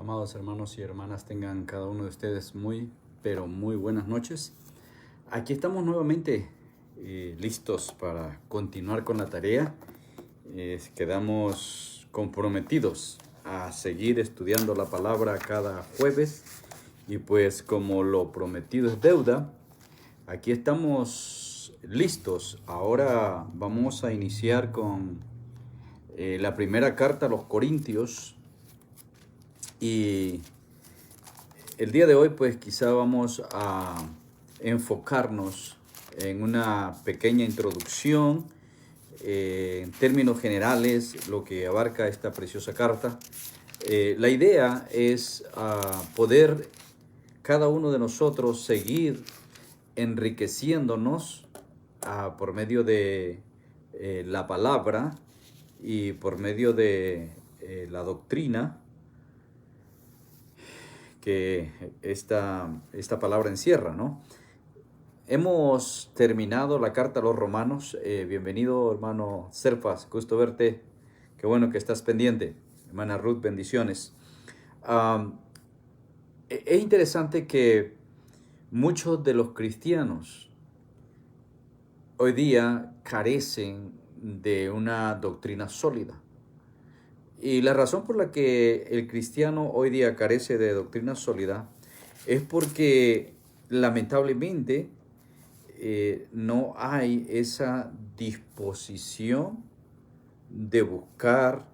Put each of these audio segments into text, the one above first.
Amados hermanos y hermanas, tengan cada uno de ustedes muy, pero muy buenas noches. Aquí estamos nuevamente listos para continuar con la tarea. Quedamos comprometidos a seguir estudiando la palabra cada jueves. Y pues como lo prometido es deuda, aquí estamos listos. Ahora vamos a iniciar con la primera carta a los Corintios. Y el día de hoy pues quizá vamos a enfocarnos en una pequeña introducción, en términos generales, lo que abarca esta preciosa carta. La idea es poder cada uno de nosotros seguir enriqueciéndonos por medio de la palabra y por medio de la doctrina que esta palabra encierra, ¿no? Hemos terminado la carta a los Romanos. Bienvenido, hermano Serfas, gusto verte. Qué bueno que estás pendiente. Hermana Ruth, bendiciones. Es interesante que muchos de los cristianos hoy día carecen de una doctrina sólida. Y la razón por la que el cristiano hoy día carece de doctrina sólida es porque lamentablemente no hay esa disposición de buscar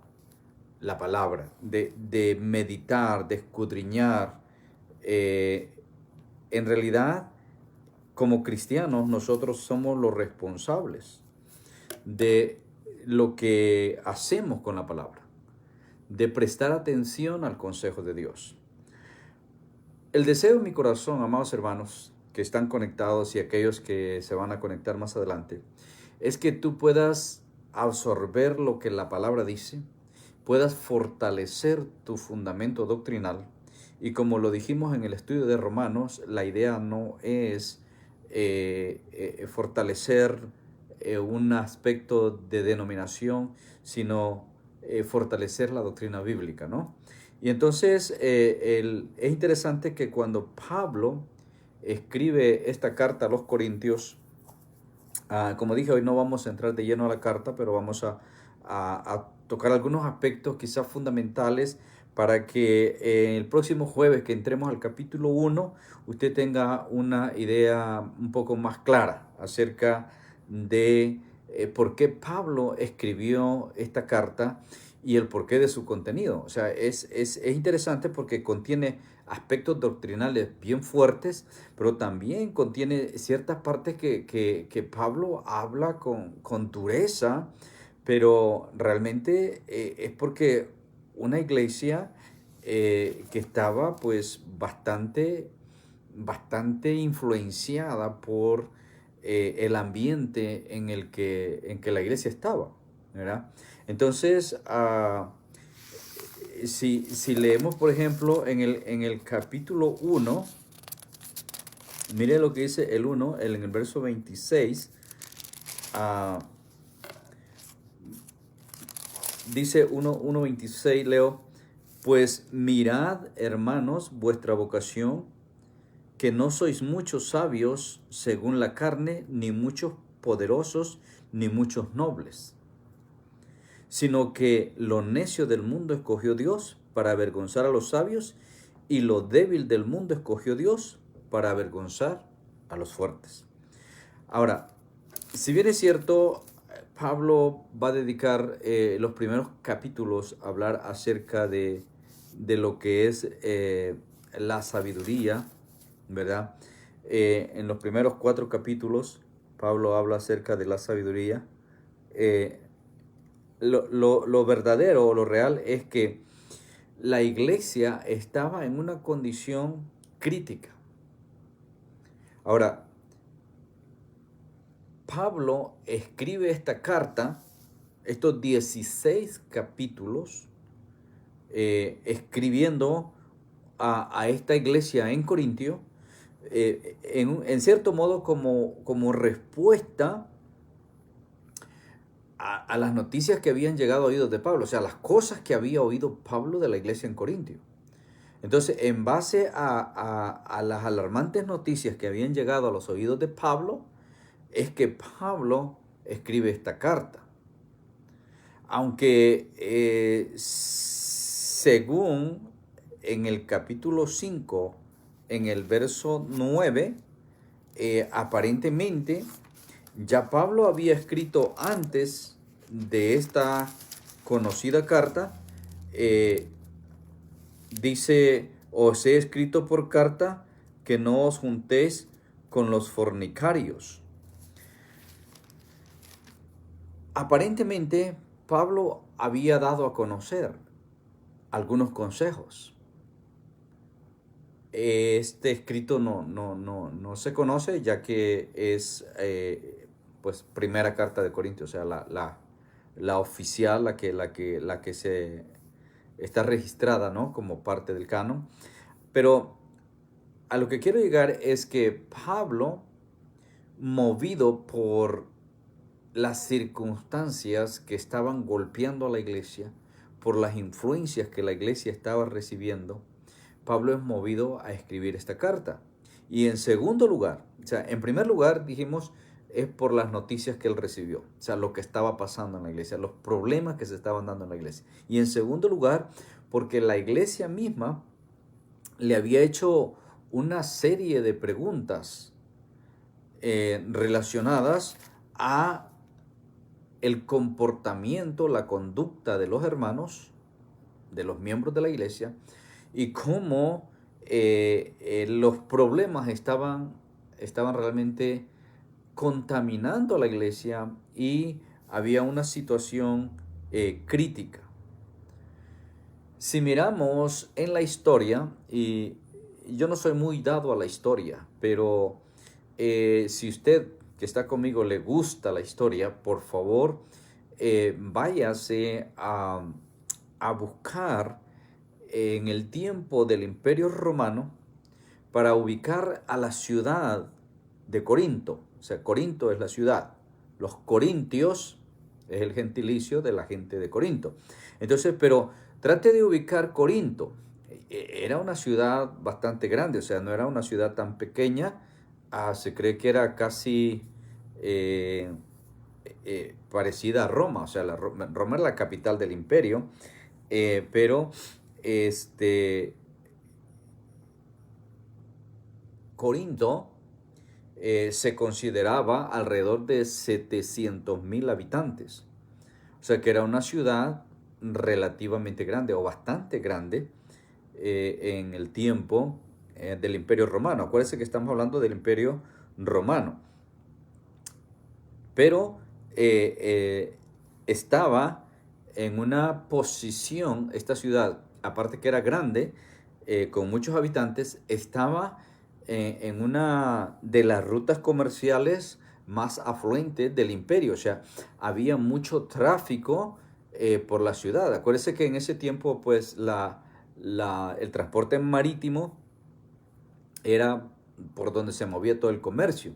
la palabra, de meditar, de escudriñar. En realidad, como cristianos, nosotros somos los responsables de lo que hacemos con la palabra, de prestar atención al consejo de Dios. El deseo de mi corazón, amados hermanos, que están conectados y aquellos que se van a conectar más adelante, es que tú puedas absorber lo que la palabra dice, puedas fortalecer tu fundamento doctrinal. Y como lo dijimos en el estudio de Romanos, la idea no es fortalecer un aspecto de denominación, sino fortalecer la doctrina bíblica, ¿no? Y entonces es interesante que cuando Pablo escribe esta carta a los Corintios, como dije, hoy no vamos a entrar de lleno a la carta, pero vamos a tocar algunos aspectos quizás fundamentales para que el próximo jueves que entremos al capítulo 1, usted tenga una idea un poco más clara acerca de por qué Pablo escribió esta carta y el porqué de su contenido. O sea, es interesante porque contiene aspectos doctrinales bien fuertes, pero también contiene ciertas partes que Pablo habla con dureza, pero realmente es porque una iglesia que estaba pues bastante influenciada por el ambiente en que la iglesia estaba, ¿verdad? Entonces, si leemos, por ejemplo, en el capítulo 1, mire lo que dice el 1, en el verso 26, dice 1:26, leo: pues mirad, hermanos, vuestra vocación, que no sois muchos sabios según la carne, ni muchos poderosos, ni muchos nobles, sino que lo necio del mundo escogió Dios para avergonzar a los sabios, y lo débil del mundo escogió Dios para avergonzar a los fuertes. Ahora, si bien es cierto, Pablo va a dedicar los primeros capítulos a hablar acerca de lo que es la sabiduría, ¿verdad? En los primeros 4 capítulos, Pablo habla acerca de la sabiduría. Lo verdadero o lo real es que la iglesia estaba en una condición crítica. Ahora, Pablo escribe esta carta, estos 16 capítulos, escribiendo a esta iglesia en Corintio, en cierto modo como respuesta a las noticias que habían llegado a oídos de Pablo, o sea, las cosas que había oído Pablo de la iglesia en Corintio. Entonces, en base a las alarmantes noticias que habían llegado a los oídos de Pablo, es que Pablo escribe esta carta. Aunque según en el capítulo 5, en el verso 9, aparentemente ya Pablo había escrito antes de esta conocida carta, dice, os he escrito por carta que no os juntéis con los fornicarios. Aparentemente, Pablo había dado a conocer algunos consejos. Este escrito no se conoce, ya que es pues primera carta de Corintios, o sea, la oficial, la que se está registrada, ¿no?, como parte del canon. Pero a lo que quiero llegar es que Pablo, movido por las circunstancias que estaban golpeando a la iglesia, por las influencias que la iglesia estaba recibiendo, Pablo es movido a escribir esta carta. Y en segundo lugar, o sea, en primer lugar dijimos, es por las noticias que él recibió, o sea, lo que estaba pasando en la iglesia, los problemas que se estaban dando en la iglesia. Y en segundo lugar, porque la iglesia misma le había hecho una serie de preguntas relacionadas a el comportamiento, la conducta de los hermanos, de los miembros de la iglesia, y cómo los problemas estaban realmente contaminando a la iglesia y había una situación crítica. Si miramos en la historia, y yo no soy muy dado a la historia, pero si usted que está conmigo le gusta la historia, por favor, váyase a buscar en el tiempo del Imperio Romano para ubicar a la ciudad de Corinto. O sea, Corinto es la ciudad. Los corintios es el gentilicio de la gente de Corinto. Entonces, pero trate de ubicar Corinto. Era una ciudad bastante grande, o sea, no era una ciudad tan pequeña. Se cree que era casi parecida a Roma, o sea, Roma es la capital del imperio, pero Corinto se consideraba alrededor de 700,000 habitantes. O sea que era una ciudad relativamente grande o bastante grande en el tiempo del Imperio Romano. Acuérdense que estamos hablando del Imperio Romano. Pero estaba en una posición, esta ciudad, aparte que era grande, con muchos habitantes, estaba en una de las rutas comerciales más afluentes del imperio. O sea, había mucho tráfico por la ciudad. Acuérdense que en ese tiempo, pues, el transporte marítimo era por donde se movía todo el comercio.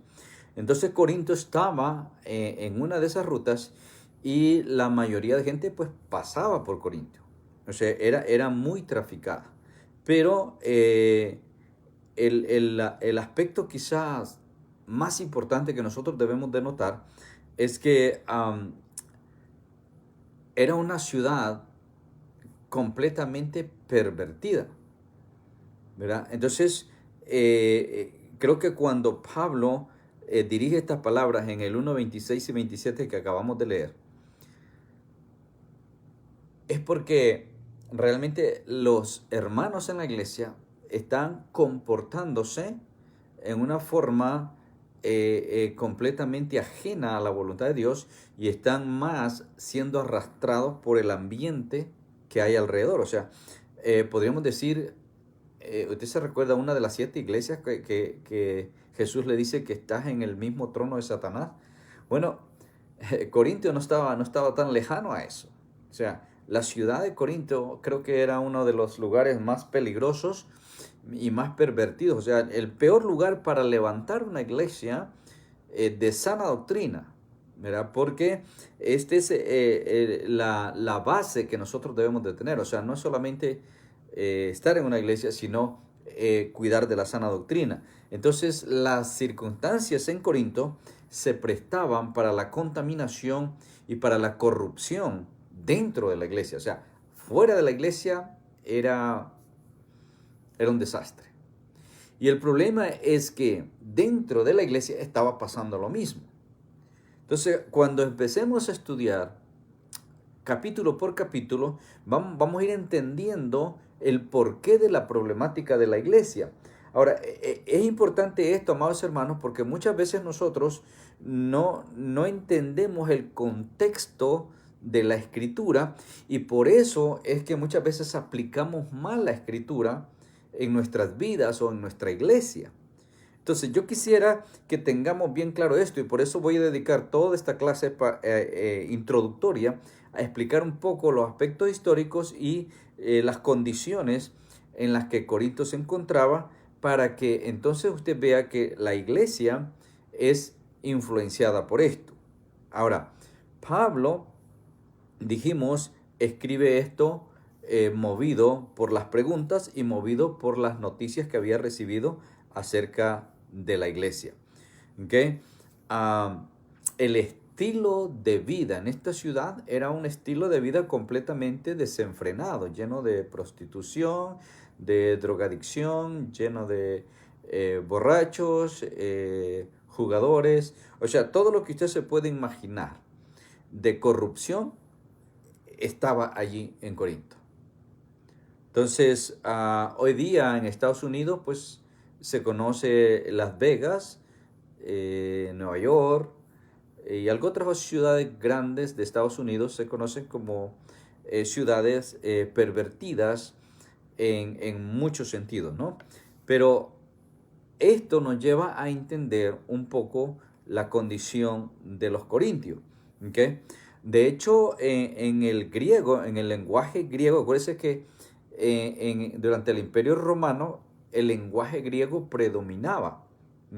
Entonces Corinto estaba en una de esas rutas y la mayoría de gente pues pasaba por Corinto. O sea, era muy traficada. Pero el aspecto quizás más importante que nosotros debemos de notar es que era una ciudad completamente pervertida, ¿verdad? Entonces, creo que cuando Pablo dirige estas palabras en el 1:26 y 27 que acabamos de leer, es porque realmente los hermanos en la iglesia están comportándose en una forma completamente ajena a la voluntad de Dios y están más siendo arrastrados por el ambiente que hay alrededor. O sea, podríamos decir, ¿usted se recuerda una de las 7 iglesias que Jesús le dice que estás en el mismo trono de Satanás? Bueno, Corintio no estaba tan lejano a eso. O sea, la ciudad de Corinto creo que era uno de los lugares más peligrosos y más pervertidos. O sea, el peor lugar para levantar una iglesia de sana doctrina, ¿verdad? Porque esta es la base que nosotros debemos de tener. O sea, no es solamente estar en una iglesia, sino cuidar de la sana doctrina. Entonces las circunstancias en Corinto se prestaban para la contaminación y para la corrupción dentro de la iglesia. O sea, fuera de la iglesia era un desastre. Y el problema es que dentro de la iglesia estaba pasando lo mismo. Entonces, cuando empecemos a estudiar capítulo por capítulo, vamos a ir entendiendo el porqué de la problemática de la iglesia. Ahora, es importante esto, amados hermanos, porque muchas veces nosotros no entendemos el contexto de la escritura, y por eso es que muchas veces aplicamos mal la escritura en nuestras vidas o en nuestra iglesia. Entonces yo quisiera que tengamos bien claro esto, y por eso voy a dedicar toda esta clase introductoria a explicar un poco los aspectos históricos y las condiciones en las que Corinto se encontraba, para que entonces usted vea que la iglesia es influenciada por esto. Ahora, Pablo, dijimos, escribe esto movido por las preguntas y movido por las noticias que había recibido acerca de la iglesia. ¿Okay? El estilo de vida en esta ciudad era un estilo de vida completamente desenfrenado, lleno de prostitución, de drogadicción, lleno de borrachos, jugadores, o sea, todo lo que usted se puede imaginar de corrupción estaba allí en Corinto. Entonces, hoy día en Estados Unidos, pues se conoce Las Vegas, Nueva York y algunas otras ciudades grandes de Estados Unidos se conocen como ciudades pervertidas en muchos sentidos, ¿no? Pero esto nos lleva a entender un poco la condición de los corintios, ¿ok? De hecho, en el griego, en el lenguaje griego, acuérdense que durante el Imperio Romano el lenguaje griego predominaba,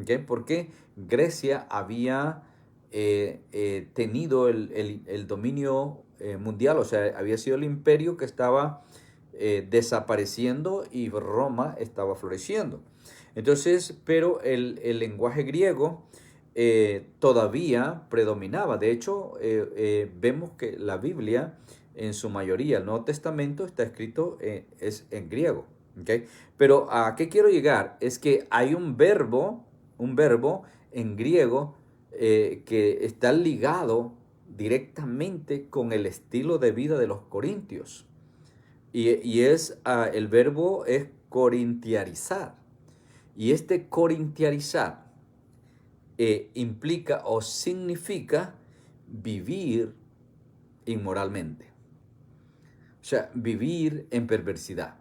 ¿ok? Porque Grecia había tenido el dominio mundial, o sea, había sido el imperio que estaba desapareciendo y Roma estaba floreciendo. Entonces, pero el lenguaje griego todavía predominaba. De hecho, vemos que la Biblia, en su mayoría, el Nuevo Testamento está escrito es en griego. ¿Okay? Pero ¿a qué quiero llegar? Es que hay un verbo en griego que está ligado directamente con el estilo de vida de los corintios. Y el verbo es corintiarizar. Y este corintiarizar implica o significa vivir inmoralmente. O sea, vivir en perversidad.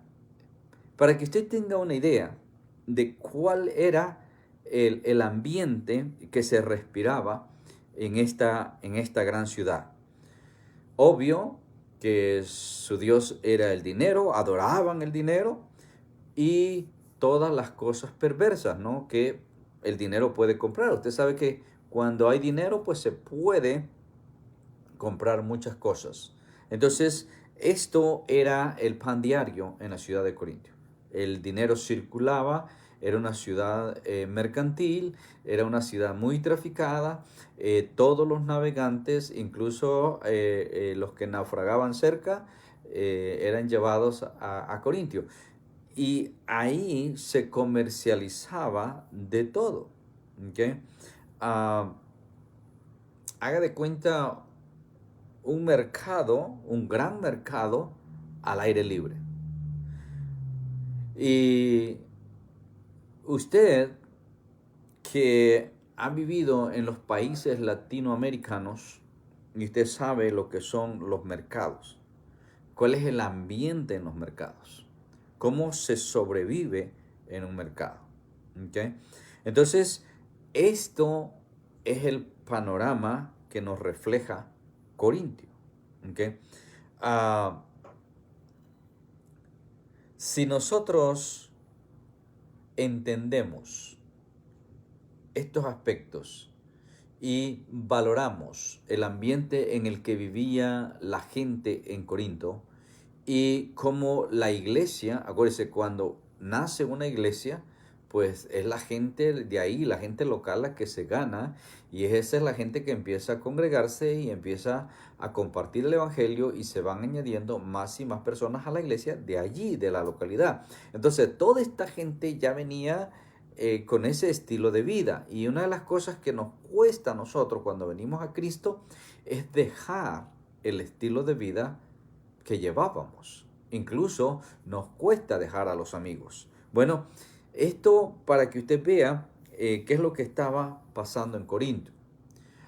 Para que usted tenga una idea de cuál era el ambiente que se respiraba en esta gran ciudad. Obvio que su Dios era el dinero, adoraban el dinero y todas las cosas perversas, ¿no?, que el dinero puede comprar. Usted sabe que cuando hay dinero, pues se puede comprar muchas cosas. Entonces, esto era el pan diario en la ciudad de Corintio. El dinero circulaba, era una ciudad mercantil, era una ciudad muy traficada. Todos los navegantes, incluso los que naufragaban cerca, eran llevados a Corintio. Y ahí se comercializaba de todo. ¿Okay? Haga de cuenta un mercado, un gran mercado al aire libre. Y usted que ha vivido en los países latinoamericanos, y usted sabe lo que son los mercados, cuál es el ambiente en los mercados, cómo se sobrevive en un mercado. ¿Okay? Entonces, esto es el panorama que nos refleja Corintio. ¿Okay? Si nosotros entendemos estos aspectos y valoramos el ambiente en el que vivía la gente en Corinto y como la iglesia, acuérdense, cuando nace una iglesia, pues es la gente de ahí, la gente local la que se gana, y esa es la gente que empieza a congregarse y empieza a compartir el evangelio, y se van añadiendo más y más personas a la iglesia de allí, de la localidad. Entonces toda esta gente ya venía con ese estilo de vida, y una de las cosas que nos cuesta a nosotros cuando venimos a Cristo es dejar el estilo de vida que llevábamos. Incluso nos cuesta dejar a los amigos. Bueno, esto para que usted vea qué es lo que estaba pasando en Corinto.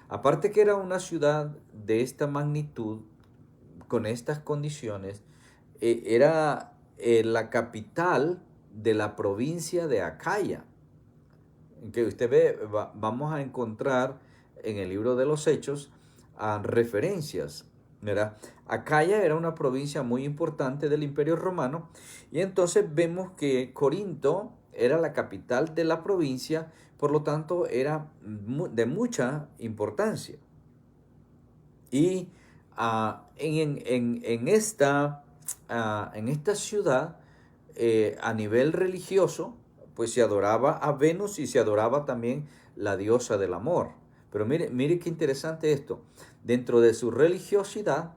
Aparte que era una ciudad de esta magnitud, con estas condiciones, era la capital de la provincia de Acaya. Que usted ve, vamos a encontrar en el libro de los Hechos referencias, ¿verdad? Acaya era una provincia muy importante del Imperio Romano, y entonces vemos que Corinto era la capital de la provincia, por lo tanto era de mucha importancia. Y en esta ciudad, a nivel religioso, pues se adoraba a Venus y se adoraba también la diosa del amor. Pero mire qué interesante esto. Dentro de su religiosidad,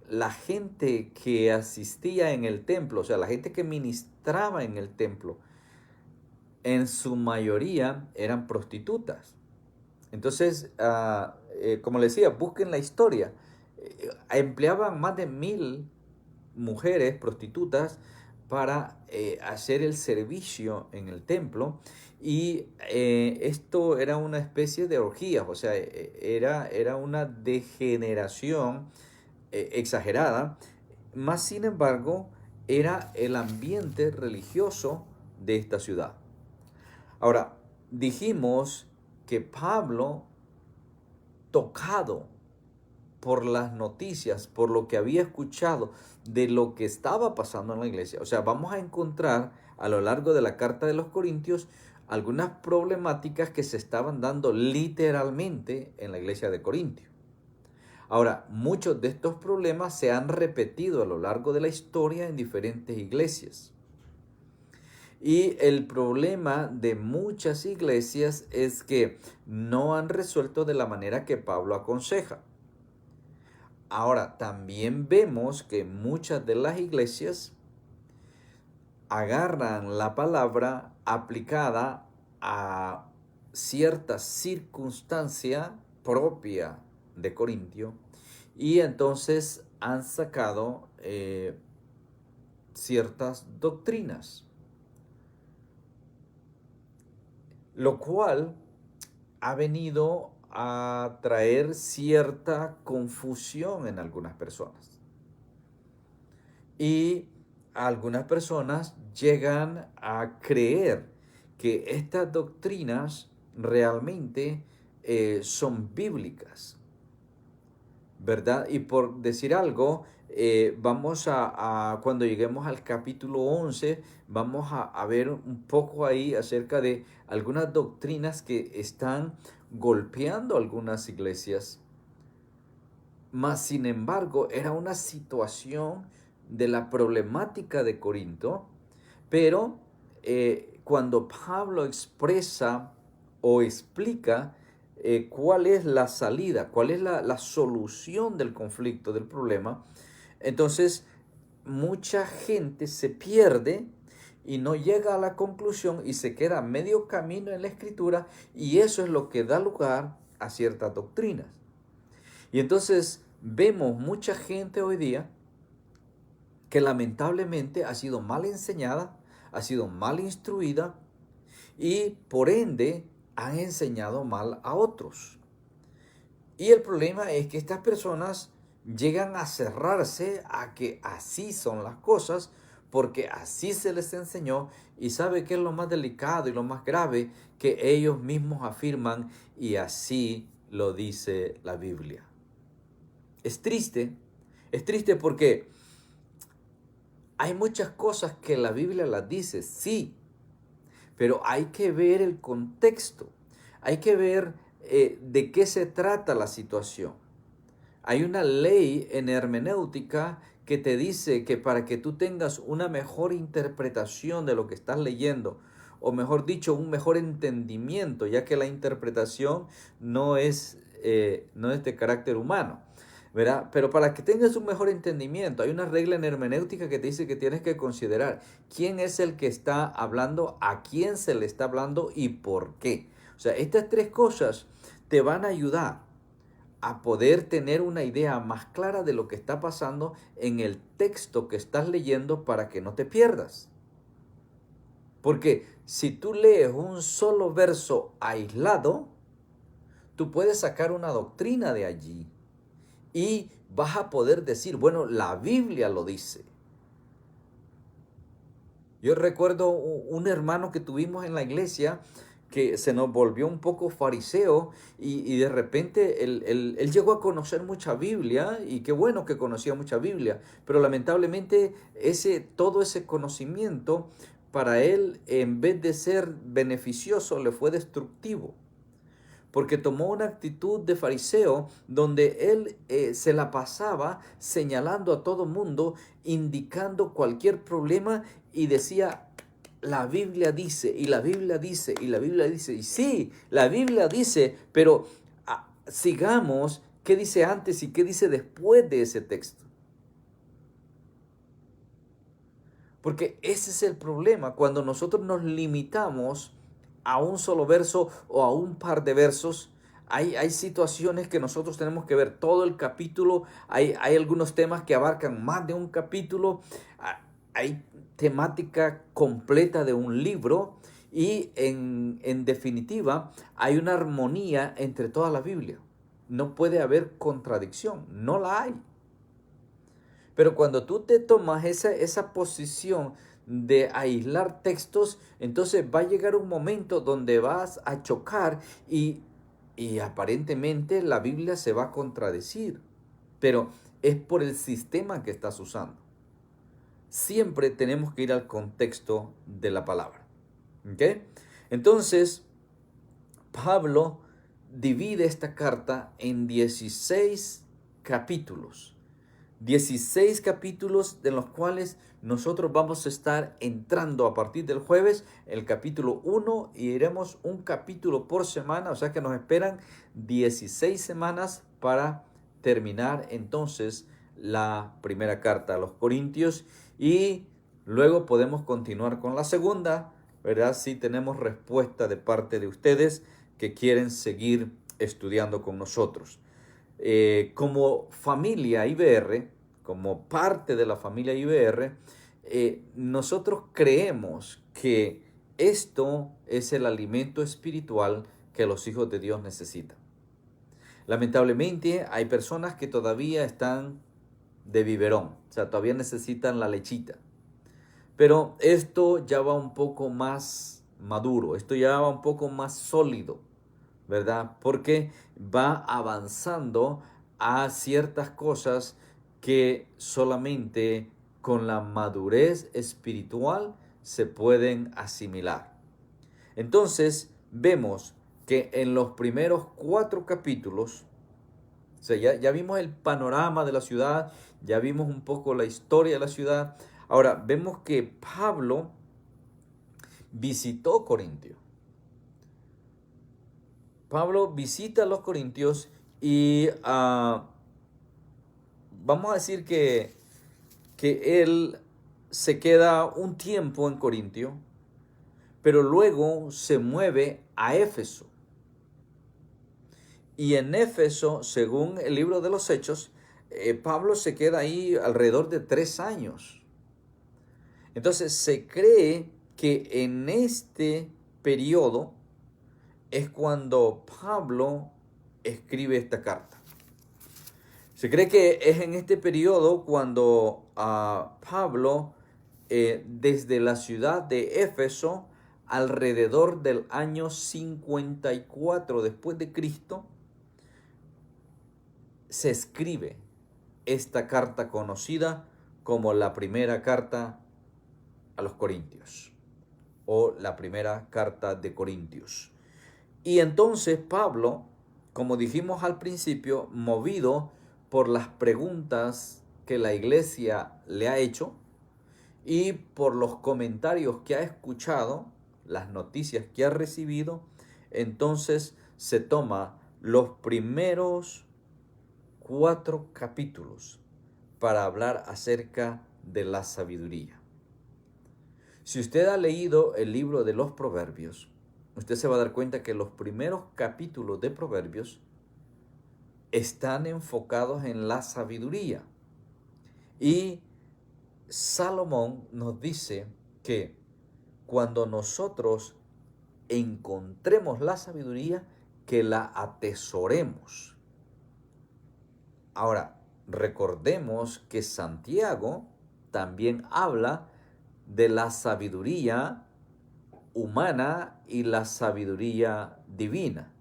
la gente que asistía en el templo, o sea, la gente que ministraba en el templo, en su mayoría eran prostitutas. Entonces, como les decía, busquen la historia. Empleaban más de 1000 mujeres prostitutas para hacer el servicio en el templo, y esto era una especie de orgías, o sea, era una degeneración exagerada, más sin embargo era el ambiente religioso de esta ciudad. Ahora, dijimos que Pablo, tocado por las noticias, por lo que había escuchado de lo que estaba pasando en la iglesia, o sea, vamos a encontrar a lo largo de la carta de los Corintios algunas problemáticas que se estaban dando literalmente en la iglesia de Corintio. Ahora, muchos de estos problemas se han repetido a lo largo de la historia en diferentes iglesias. Y el problema de muchas iglesias es que no han resuelto de la manera que Pablo aconseja. Ahora, también vemos que muchas de las iglesias agarran la palabra aplicada a cierta circunstancia propia de Corintio, y entonces han sacado ciertas doctrinas, lo cual ha venido a traer cierta confusión en algunas personas. Y algunas personas llegan a creer que estas doctrinas realmente son bíblicas, ¿verdad? Y por decir algo, vamos cuando lleguemos al capítulo 11, vamos a ver un poco ahí acerca de algunas doctrinas que están golpeando algunas iglesias. Mas, sin embargo, era una situación de la problemática de Corinto, pero cuando Pablo expresa o explica cuál es la salida, cuál es la solución del conflicto, del problema, entonces mucha gente se pierde y no llega a la conclusión y se queda a medio camino en la escritura, y eso es lo que da lugar a ciertas doctrinas. Y entonces vemos mucha gente hoy día que lamentablemente ha sido mal enseñada, ha sido mal instruida, y por ende han enseñado mal a otros. Y el problema es que estas personas llegan a cerrarse a que así son las cosas, porque así se les enseñó, y sabe que es lo más delicado y lo más grave, que ellos mismos afirman y así lo dice la Biblia. Es triste porque hay muchas cosas que la Biblia las dice, sí, pero hay que ver el contexto, hay que ver de qué se trata la situación. Hay una ley en hermenéutica que te dice que para que tú tengas una mejor interpretación de lo que estás leyendo, o mejor dicho, un mejor entendimiento, ya que la interpretación no es de carácter humano, ¿verdad? Pero para que tengas un mejor entendimiento, hay una regla en hermenéutica que te dice que tienes que considerar quién es el que está hablando, a quién se le está hablando y por qué. O sea, estas tres cosas te van a ayudar a poder tener una idea más clara de lo que está pasando en el texto que estás leyendo para que no te pierdas. Porque si tú lees un solo verso aislado, tú puedes sacar una doctrina de allí y vas a poder decir, bueno, la Biblia lo dice. Yo recuerdo un hermano que tuvimos en la iglesia que se nos volvió un poco fariseo y de repente él llegó a conocer mucha Biblia y qué bueno que conocía mucha Biblia, pero lamentablemente todo ese conocimiento para él en vez de ser beneficioso le fue destructivo. Porque tomó una actitud de fariseo donde él se la pasaba señalando a todo mundo, indicando cualquier problema y decía, la Biblia dice, y la Biblia dice, y la Biblia dice, y sí, la Biblia dice, pero sigamos qué dice antes y qué dice después de ese texto. Porque ese es el problema, cuando nosotros nos limitamos a un solo verso o a un par de versos, hay situaciones que nosotros tenemos que ver todo el capítulo, hay algunos temas que abarcan más de un capítulo, hay temática completa de un libro y en definitiva hay una armonía entre toda la Biblia. No puede haber contradicción, no la hay. Pero cuando tú te tomas esa posición de aislar textos, entonces va a llegar un momento donde vas a chocar y aparentemente la Biblia se va a contradecir. Pero es por el sistema que estás usando. Siempre tenemos que ir al contexto de la palabra. ¿Ok? Entonces, Pablo divide esta carta en 16 capítulos. 16 capítulos de los cuales nosotros vamos a estar entrando a partir del jueves, el capítulo 1, y iremos un capítulo por semana, o sea que nos esperan 16 semanas para terminar entonces la primera carta a los Corintios y luego podemos continuar con la segunda, ¿verdad? Si tenemos respuesta de parte de ustedes que quieren seguir estudiando con nosotros. Como familia IBR, como parte de la familia IBR, nosotros creemos que esto es el alimento espiritual que los hijos de Dios necesitan. Lamentablemente hay personas que todavía están de biberón, o sea, todavía necesitan la lechita. Pero esto ya va un poco más maduro, esto ya va un poco más sólido, ¿verdad? Porque va avanzando a ciertas cosas que solamente con la madurez espiritual se pueden asimilar. Entonces, vemos que en los primeros 4 capítulos, o sea, ya vimos el panorama de la ciudad, ya vimos un poco la historia de la ciudad. Ahora, vemos que Pablo visitó Corintio. Pablo visita a los corintios y vamos a decir que él se queda un tiempo en Corintio, pero luego se mueve a Éfeso. Y en Éfeso, según el libro de los Hechos, Pablo se queda ahí alrededor de 3 años. Entonces se cree que en este periodo es cuando Pablo escribe esta carta. Se cree que es en este periodo cuando Pablo, desde la ciudad de Éfeso, alrededor del año 54 después de Cristo, se escribe esta carta conocida como la primera carta a los Corintios o la primera carta de Corintios. Y entonces Pablo, como dijimos al principio, movido por las preguntas que la iglesia le ha hecho y por los comentarios que ha escuchado, las noticias que ha recibido, entonces se toma los primeros 4 capítulos para hablar acerca de la sabiduría. Si usted ha leído el libro de los Proverbios, usted se va a dar cuenta que los primeros capítulos de Proverbios están enfocados en la sabiduría. Y Salomón nos dice que cuando nosotros encontremos la sabiduría, que la atesoremos. Ahora, recordemos que Santiago también habla de la sabiduría humana y la sabiduría divina,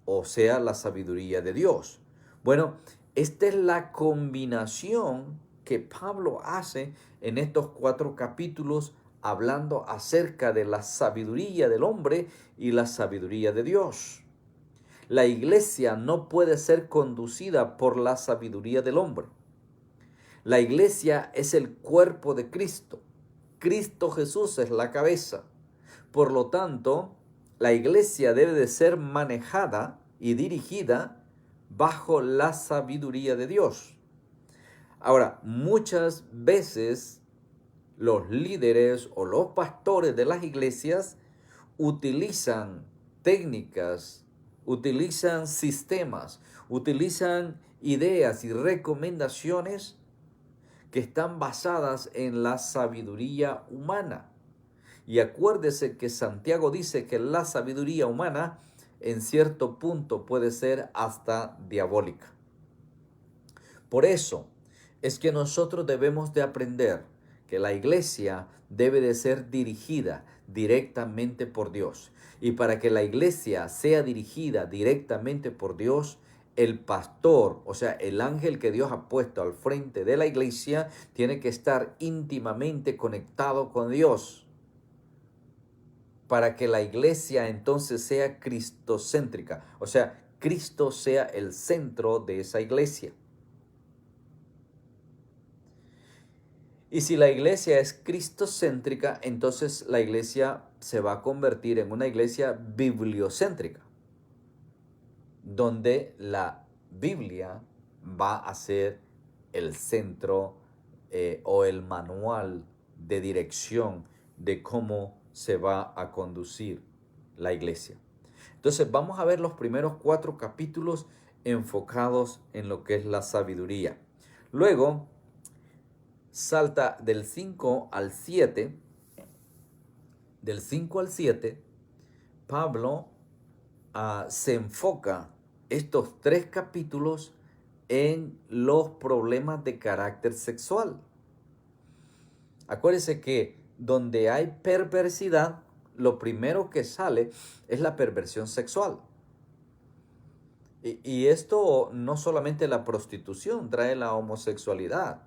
o sea, la sabiduría de Dios. Bueno, esta es la combinación que Pablo hace en estos 4 capítulos, hablando acerca de la sabiduría del hombre y la sabiduría de Dios. La iglesia no puede ser conducida por la sabiduría del hombre. La iglesia es el cuerpo de Cristo. Cristo Jesús es la cabeza. Por lo tanto, la iglesia debe de ser manejada y dirigida bajo la sabiduría de Dios. Ahora, muchas veces los líderes o los pastores de las iglesias utilizan técnicas, utilizan sistemas, utilizan ideas y recomendaciones que están basadas en la sabiduría humana. Y acuérdese que Santiago dice que la sabiduría humana en cierto punto puede ser hasta diabólica. Por eso es que nosotros debemos de aprender que la iglesia debe de ser dirigida directamente por Dios. Y para que la iglesia sea dirigida directamente por Dios, el pastor, o sea, el ángel que Dios ha puesto al frente de la iglesia, tiene que estar íntimamente conectado con Dios, para que la iglesia entonces sea cristocéntrica, o sea, Cristo sea el centro de esa iglesia. Y si la iglesia es cristocéntrica, entonces la iglesia se va a convertir en una iglesia bibliocéntrica, donde la Biblia va a ser el centro o el manual de dirección de cómo se va a conducir la iglesia. Entonces vamos a ver los primeros 4 capítulos enfocados en lo que es la sabiduría. Luego salta del 5 al 7. Del 5 al 7, Pablo se enfoca estos 3 capítulos en los problemas de carácter sexual. Acuérdense que donde hay perversidad, lo primero que sale es la perversión sexual. Y esto no solamente la prostitución, trae la homosexualidad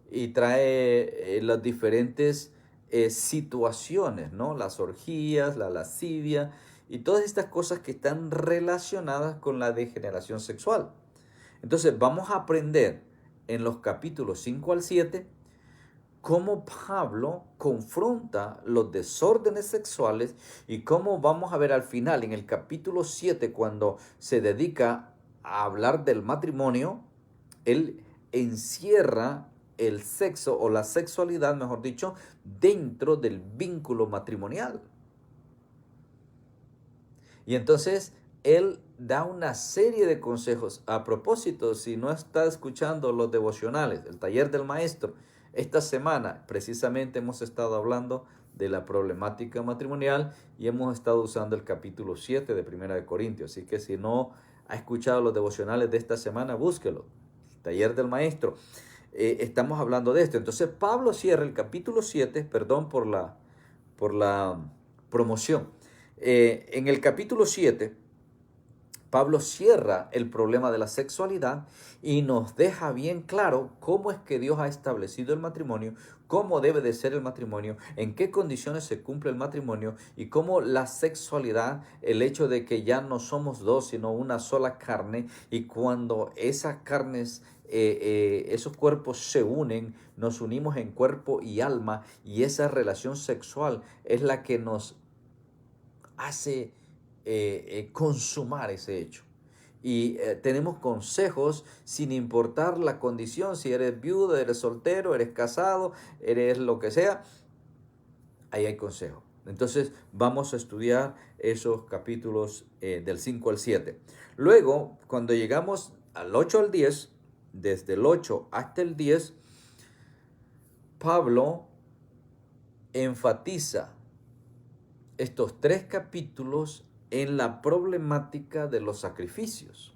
y trae las diferentes situaciones, ¿no? Las orgías, la lascivia y todas estas cosas que están relacionadas con la degeneración sexual. Entonces vamos a aprender en los capítulos 5 al 7 cómo Pablo confronta los desórdenes sexuales y cómo vamos a ver al final en el capítulo 7, cuando se dedica a hablar del matrimonio, él encierra el sexo o la sexualidad, mejor dicho, dentro del vínculo matrimonial. Y entonces él da una serie de consejos. A propósito, si no está escuchando los devocionales, el taller del maestro, esta semana precisamente hemos estado hablando de la problemática matrimonial y hemos estado usando el capítulo 7 de Primera de Corintios. Así que si no ha escuchado los devocionales de esta semana, búsquelo. Taller del maestro. Estamos hablando de esto. Entonces Pablo cierra el capítulo 7, perdón por la promoción. En el capítulo 7, Pablo cierra el problema de la sexualidad y nos deja bien claro cómo es que Dios ha establecido el matrimonio, cómo debe de ser el matrimonio, en qué condiciones se cumple el matrimonio y cómo la sexualidad, el hecho de que ya no somos dos, sino una sola carne, y cuando esas carnes, esos cuerpos se unen, nos unimos en cuerpo y alma, y esa relación sexual es la que nos hace consumar ese hecho. Y tenemos consejos sin importar la condición, si eres viudo, eres soltero, eres casado, eres lo que sea, ahí hay consejos. Entonces vamos a estudiar esos capítulos del 5 al 7. Luego, cuando llegamos al 8 al 10, desde el 8 hasta el 10, Pablo enfatiza estos 3 capítulos en la problemática de los sacrificios.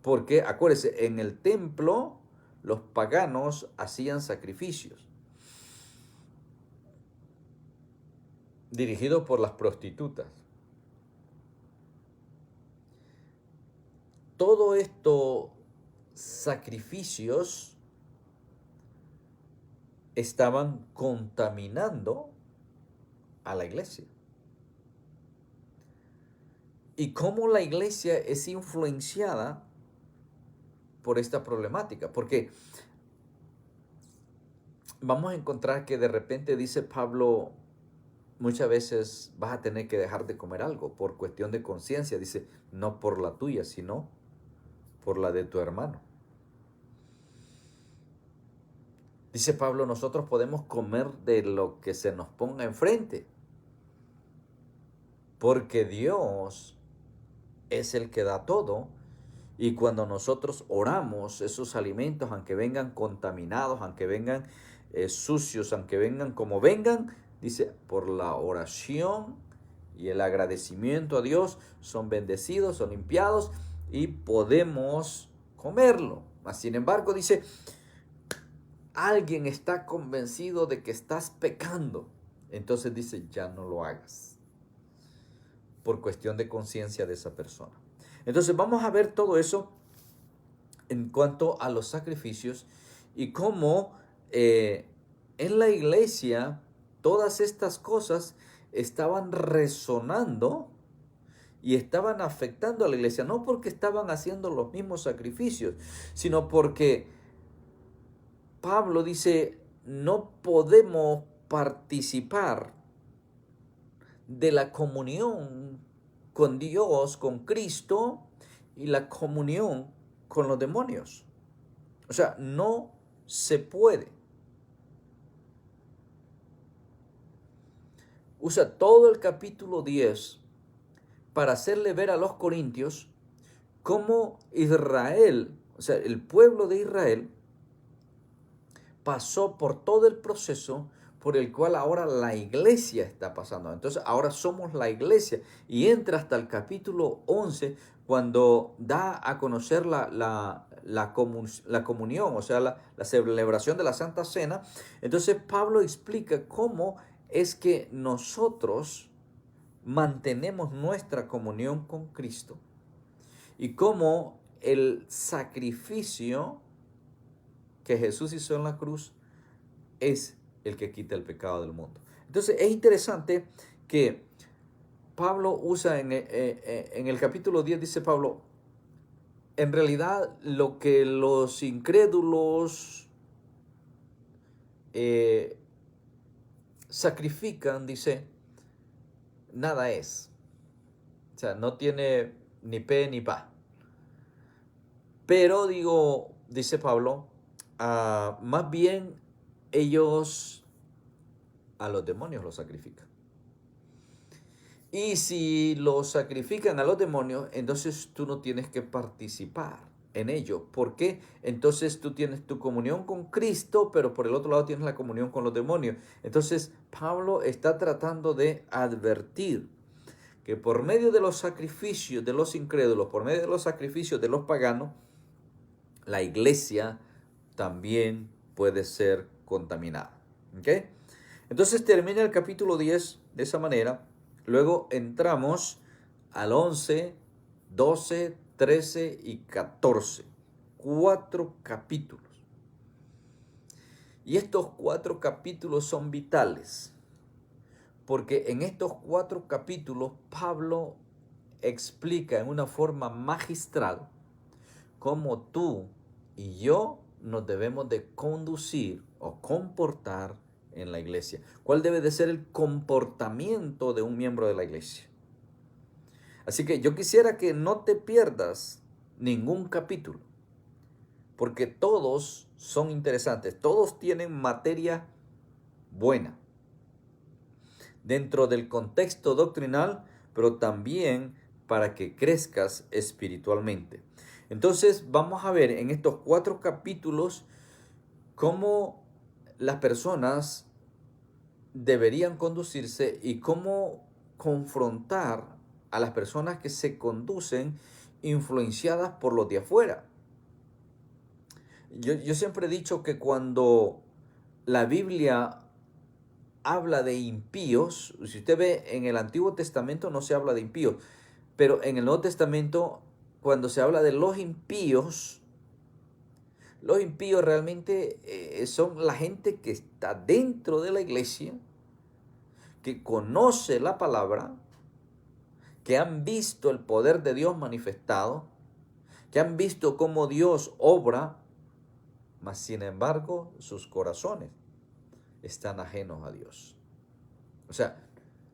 Porque, acuérdense, en el templo los paganos hacían sacrificios dirigidos por las prostitutas. Todo estos sacrificios estaban contaminando a la iglesia. Y cómo la iglesia es influenciada por esta problemática. Porque vamos a encontrar que de repente dice Pablo, muchas veces vas a tener que dejar de comer algo por cuestión de conciencia. Dice, no por la tuya, sino por la de tu hermano. Dice Pablo, nosotros podemos comer de lo que se nos ponga enfrente, porque Dios es el que da todo, y cuando nosotros oramos, esos alimentos, aunque vengan contaminados, aunque vengan sucios, aunque vengan como vengan, dice, por la oración y el agradecimiento a Dios, son bendecidos, son limpiados y podemos comerlo. Mas, sin embargo, dice, alguien está convencido de que estás pecando, entonces dice, ya no lo hagas, por cuestión de conciencia de esa persona. Entonces vamos a ver todo eso en cuanto a los sacrificios y cómo en la iglesia todas estas cosas estaban resonando y estaban afectando a la iglesia, no porque estaban haciendo los mismos sacrificios, sino porque Pablo dice, no podemos participar de la comunión con Dios, con Cristo, y la comunión con los demonios. O sea, no se puede. Usa todo el capítulo 10 para hacerle ver a los corintios cómo Israel, o sea, el pueblo de Israel, pasó por todo el proceso por el cual ahora la iglesia está pasando. Entonces ahora somos la iglesia, y entra hasta el capítulo 11 cuando da a conocer la comunión, o sea, la celebración de la Santa Cena. Entonces Pablo explica cómo es que nosotros mantenemos nuestra comunión con Cristo y cómo el sacrificio que Jesús hizo en la cruz es el que quita el pecado del mundo. Entonces es interesante que Pablo usa en el capítulo 10, dice Pablo, en realidad lo que los incrédulos sacrifican, dice, nada es. O sea, no tiene ni pe ni pa. Pero dice Pablo, más bien ellos a los demonios los sacrifican. Y si los sacrifican a los demonios, entonces tú no tienes que participar en ello. ¿Por qué? Entonces tú tienes tu comunión con Cristo, pero por el otro lado tienes la comunión con los demonios. Entonces Pablo está tratando de advertir que por medio de los sacrificios de los incrédulos, por medio de los sacrificios de los paganos, la iglesia también puede ser contaminada. ¿Ok? Entonces termina el capítulo 10 de esa manera. Luego entramos al 11, 12, 13 y 14. 4 capítulos. Y estos 4 capítulos son vitales, porque en estos 4 capítulos Pablo explica en una forma magistral cómo tú y yo nos debemos de conducir o comportar en la iglesia. ¿Cuál debe de ser el comportamiento de un miembro de la iglesia? Así que yo quisiera que no te pierdas ningún capítulo, porque todos son interesantes, todos tienen materia buena dentro del contexto doctrinal, pero también para que crezcas espiritualmente. Entonces vamos a ver en estos 4 capítulos cómo las personas deberían conducirse y cómo confrontar a las personas que se conducen influenciadas por los de afuera. Yo siempre he dicho que cuando la Biblia habla de impíos, si usted ve en el Antiguo Testamento no se habla de impíos, pero en el Nuevo Testamento cuando se habla de los impíos realmente son la gente que está dentro de la iglesia, que conoce la palabra, que han visto el poder de Dios manifestado, que han visto cómo Dios obra, mas sin embargo sus corazones están ajenos a Dios. O sea,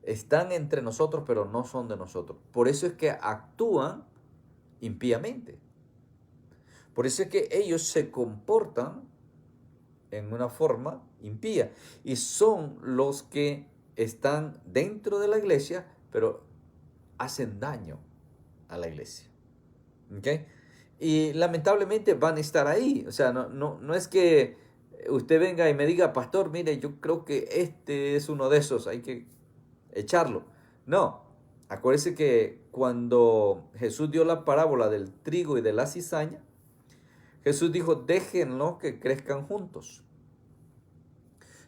están entre nosotros, pero no son de nosotros. Por eso es que actúan impíamente. Por eso es que ellos se comportan en una forma impía. Y son los que están dentro de la iglesia, pero hacen daño a la iglesia. ¿Ok? Y lamentablemente van a estar ahí. O sea, no es que usted venga y me diga, pastor, mire, yo creo que este es uno de esos, hay que echarlo. No, acuérdese que cuando Jesús dio la parábola del trigo y de la cizaña, Jesús dijo, déjenlo que crezcan juntos.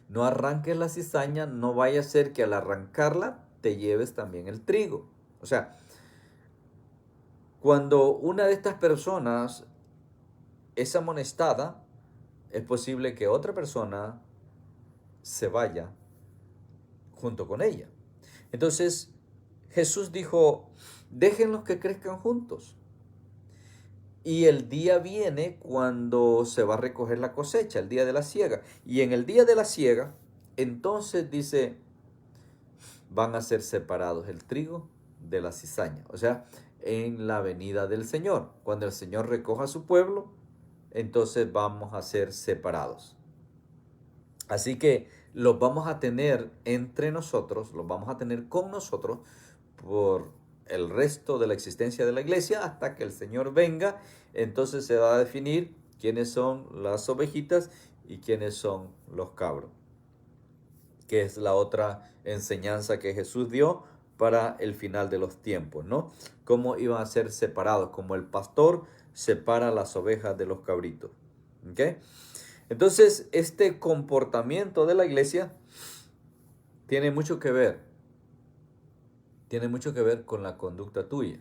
No arranques la cizaña, no vaya a ser que al arrancarla te lleves también el trigo. O sea, cuando una de estas personas es amonestada, es posible que otra persona se vaya junto con ella. Entonces, Jesús dijo, déjenlos que crezcan juntos. Y el día viene cuando se va a recoger la cosecha, el día de la siega. Y en el día de la siega, entonces dice, van a ser separados el trigo de la cizaña. O sea, en la venida del Señor. Cuando el Señor recoja a su pueblo, entonces vamos a ser separados. Así que los vamos a tener entre nosotros, los vamos a tener con nosotros por el resto de la existencia de la iglesia hasta que el Señor venga. Entonces se va a definir quiénes son las ovejitas y quiénes son los cabros, que es la otra enseñanza que Jesús dio para el final de los tiempos, ¿no? Cómo iban a ser separados, como el pastor separa las ovejas de los cabritos. ¿Ok? Entonces, este comportamiento de la iglesia tiene mucho que ver con la conducta tuya.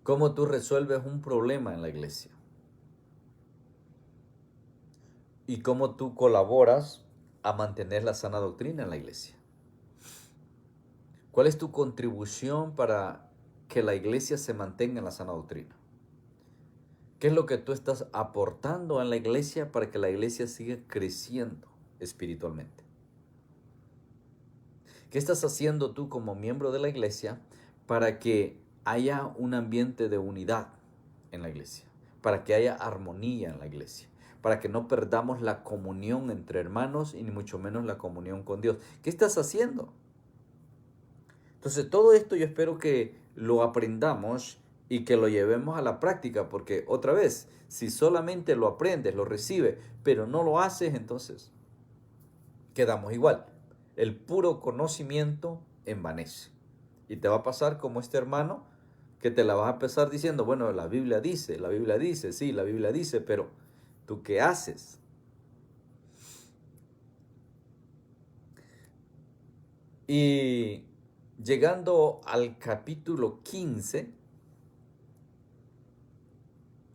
Cómo tú resuelves un problema en la iglesia. Y cómo tú colaboras a mantener la sana doctrina en la iglesia. ¿Cuál es tu contribución para que la iglesia se mantenga en la sana doctrina? ¿Qué es lo que tú estás aportando en la iglesia para que la iglesia siga creciendo espiritualmente? ¿Qué estás haciendo tú como miembro de la iglesia para que haya un ambiente de unidad en la iglesia? Para que haya armonía en la iglesia. Para que no perdamos la comunión entre hermanos y ni mucho menos la comunión con Dios. ¿Qué estás haciendo? Entonces todo esto yo espero que lo aprendamos y que lo llevemos a la práctica, porque otra vez, si solamente lo aprendes, lo recibes, pero no lo haces, entonces quedamos igual. El puro conocimiento envanece. Y te va a pasar como este hermano que te la vas a empezar diciendo, bueno, la Biblia dice, sí, la Biblia dice, pero ¿tú qué haces? Y llegando al capítulo 15,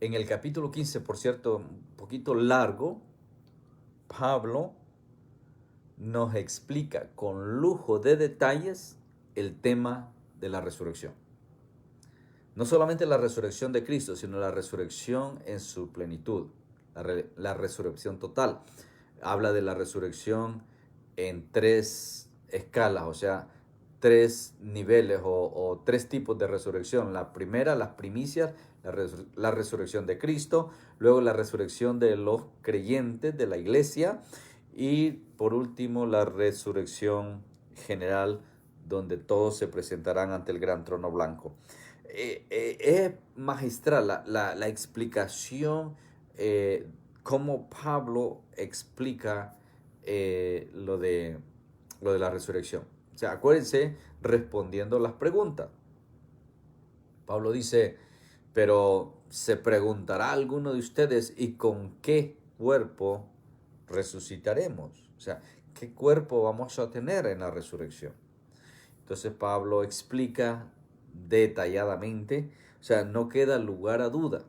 en el capítulo 15, por cierto, un poquito largo, Pablo nos explica con lujo de detalles el tema de la resurrección. No solamente la resurrección de Cristo, sino la resurrección en su plenitud, la resurrección total. Habla de la resurrección en tres escalas, o sea, tres niveles o tres tipos de resurrección. La primera, las primicias, la resurrección de Cristo, luego la resurrección de los creyentes de la iglesia y por último la resurrección general donde todos se presentarán ante el gran trono blanco. Es magistral la explicación, cómo Pablo explica lo de la resurrección. O sea, acuérdense, respondiendo las preguntas. Pablo dice, pero se preguntará alguno de ustedes, ¿y con qué cuerpo resucitaremos? O sea, ¿qué cuerpo vamos a tener en la resurrección? Entonces Pablo explica detalladamente, o sea, no queda lugar a duda.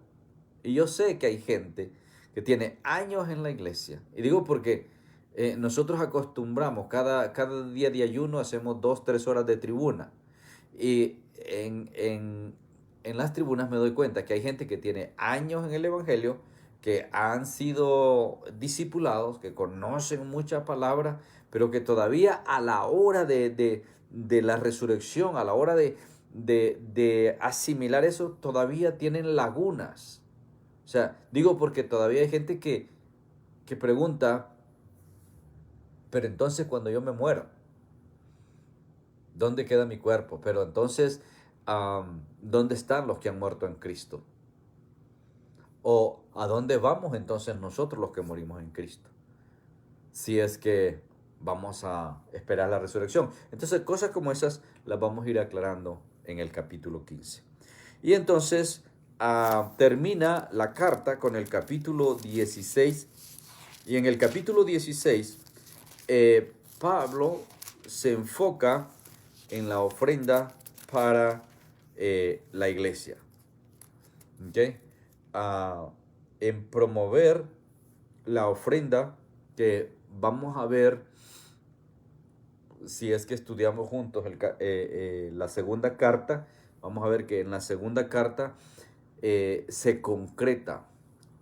Y yo sé que hay gente que tiene años en la iglesia, y digo porque nosotros acostumbramos, cada día de ayuno hacemos 2, 3 horas de tribuna, y en las tribunas me doy cuenta que hay gente que tiene años en el evangelio, que han sido discipulados, que conocen muchas palabras, pero que todavía a la hora de la resurrección, a la hora de asimilar eso, todavía tienen lagunas. O sea, digo porque todavía hay gente que pregunta, pero entonces cuando yo me muero, ¿dónde queda mi cuerpo? Pero entonces, ¿dónde están los que han muerto en Cristo? ¿O a dónde vamos entonces nosotros los que morimos en Cristo? Si es que vamos a esperar la resurrección. Entonces, cosas como esas las vamos a ir aclarando en el capítulo 15. Y entonces termina la carta con el capítulo 16. Y en el capítulo 16, Pablo se enfoca en la ofrenda para la iglesia. ¿Okay? En promover la ofrenda que vamos a ver si es que estudiamos juntos la segunda carta. Vamos a ver que en la segunda carta se concreta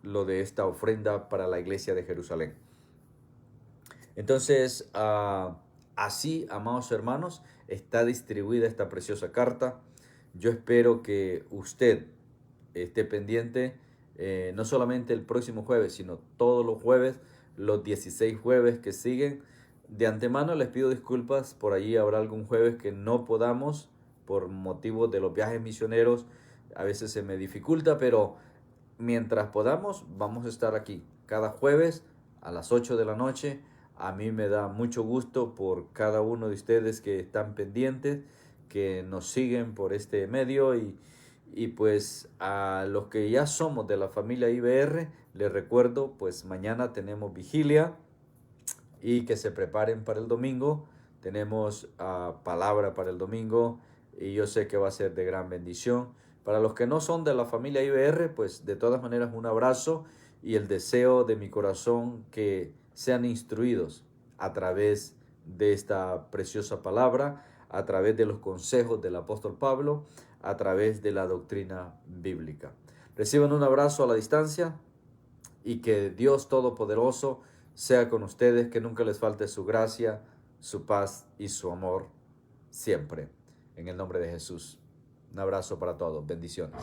lo de esta ofrenda para la iglesia de Jerusalén. Entonces, así, amados hermanos, está distribuida esta preciosa carta. Yo espero que usted esté pendiente, no solamente el próximo jueves, sino todos los jueves, los 16 jueves que siguen. De antemano les pido disculpas, por allí habrá algún jueves que no podamos por motivos de los viajes misioneros. A veces se me dificulta, pero mientras podamos, vamos a estar aquí cada jueves a las 8 de la noche. A mí me da mucho gusto por cada uno de ustedes que están pendientes, que nos siguen por este medio y pues a los que ya somos de la familia IBR, les recuerdo, pues mañana tenemos vigilia y que se preparen para el domingo. Tenemos palabra para el domingo y yo sé que va a ser de gran bendición. Para los que no son de la familia IBR, pues de todas maneras un abrazo y el deseo de mi corazón que sean instruidos a través de esta preciosa palabra, a través de los consejos del apóstol Pablo, a través de la doctrina bíblica. Reciban un abrazo a la distancia y que Dios Todopoderoso sea con ustedes, que nunca les falte su gracia, su paz y su amor siempre. En el nombre de Jesús. Un abrazo para todos. Bendiciones.